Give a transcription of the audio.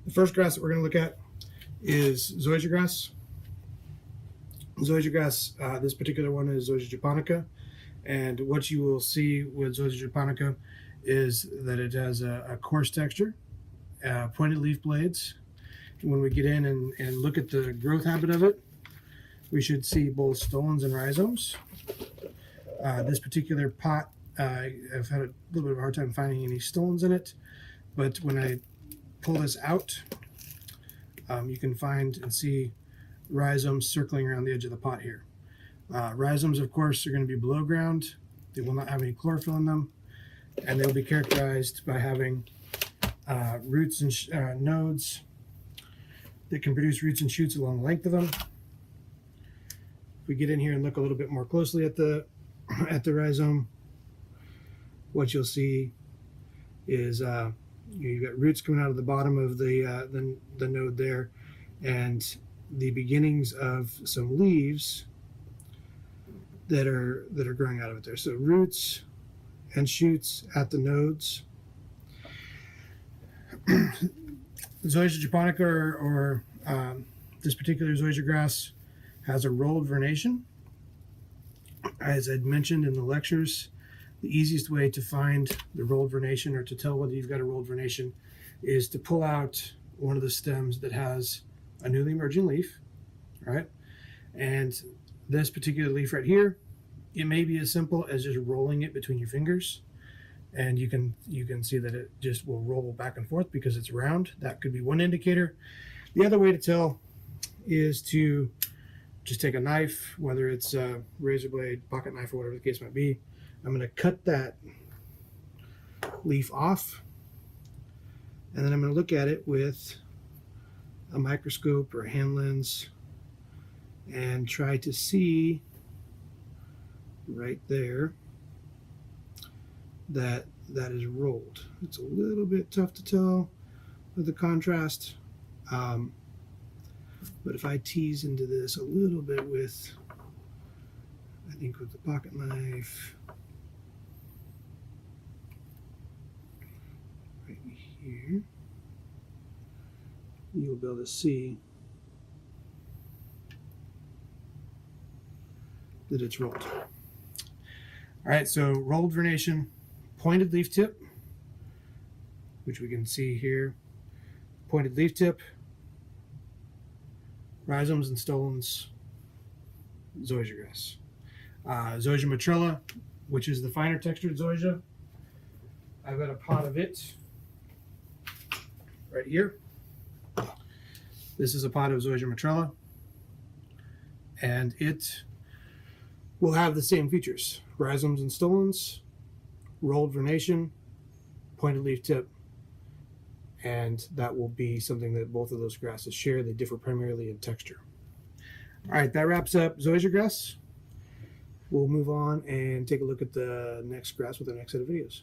The first grass that we're going to look at is zoysiagrass. Zoysiagrass, this particular one is Zoysia japonica, and what you will see with Zoysia japonica is that it has a coarse texture, pointed leaf blades. When we get in and look at the growth habit of it, we should see both stolons and rhizomes. This particular pot, I've had a little bit of a hard time finding any stolons in it, but when I pull this out, you can find and see rhizomes circling around the edge of the pot here. Rhizomes, of course, are going to be below ground. They will not have any chlorophyll in them, and they will be characterized by having roots and nodes that can produce roots and shoots along the length of them. If we get in here and look a little bit more closely at the rhizome, what you'll see is you've got roots coming out of the bottom of the node there, and the beginnings of some leaves that are growing out of it there. So roots and shoots at the nodes. Zoysia japonica or this particular zoysia grass has a rolled vernation. As I'd mentioned in the lectures, the easiest way to find the rolled vernation, or to tell whether you've got a rolled vernation, is to pull out one of the stems that has a newly emerging leaf, right? And this particular leaf right here, it may be as simple as just rolling it between your fingers, and you can see that it just will roll back and forth because it's round. That could be one indicator. The other way to tell is to just take a knife, whether it's a razor blade, pocket knife, or whatever the case might be. I'm going to cut that leaf off, and then I'm going to look at it with a microscope or a hand lens and try to see right there that is rolled. It's a little bit tough to tell with the contrast, but if I tease into this a little bit with, I think with the pocket knife right here, you'll be able to see that it's rolled. All right, so rolled vernation, pointed leaf tip, which we can see here, pointed leaf tip, rhizomes and stolons, zoysiagrass. Zoysia matrilla, which is the finer textured zoysia. I've got a pot of it right here. This is a pot of Zoysia matrilla, and it will have the same features: rhizomes and stolons, rolled vernation, pointed leaf tip, and that will be something that both of those grasses share. They differ primarily in texture. All right, that wraps up zoysiagrass. We'll move on and take a look at the next grass with the next set of videos.